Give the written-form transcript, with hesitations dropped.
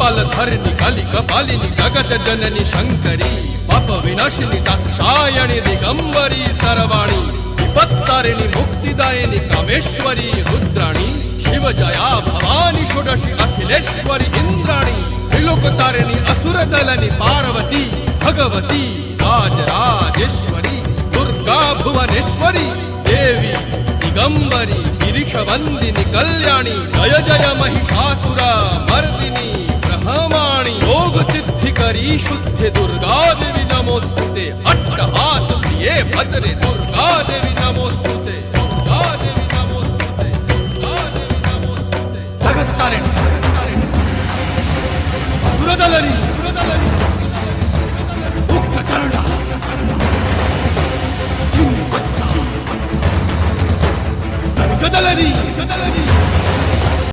कपालधरिणि काली कपालिनी जगत जननी शंकरी पाप विनाशिनी दाक्षायणी दिगंबरी सर्वाणी विपत्तारिणी मुक्तिदायिनी कामेश्वरी रुद्राणी शिव जया भवानी षोडशी अखिलेश्वरी इंद्राणी त्रिलोकतारिणी असुरदलनी पार्वती भगवती राजराजेश्वरी दुर्गा भुवनेश्वरी देवी दिगंबरी गिरीशवंदिनी कल्याणी जय जय महिषासुर मर्दिनी ब्रह्माणी योग सिद्धिकरी शुद्धि दुर्गा देवी नमोस्तुते अट्टहास प्रिये भद्रे दुर्गा देवी नमोस्तुते दुर्गा देवी नमोस्तुते दुर्गा देवी नमोस्तुते जगत तारिणी असुरदलनी उग्रचरणा चिन्मस्ता जदलनी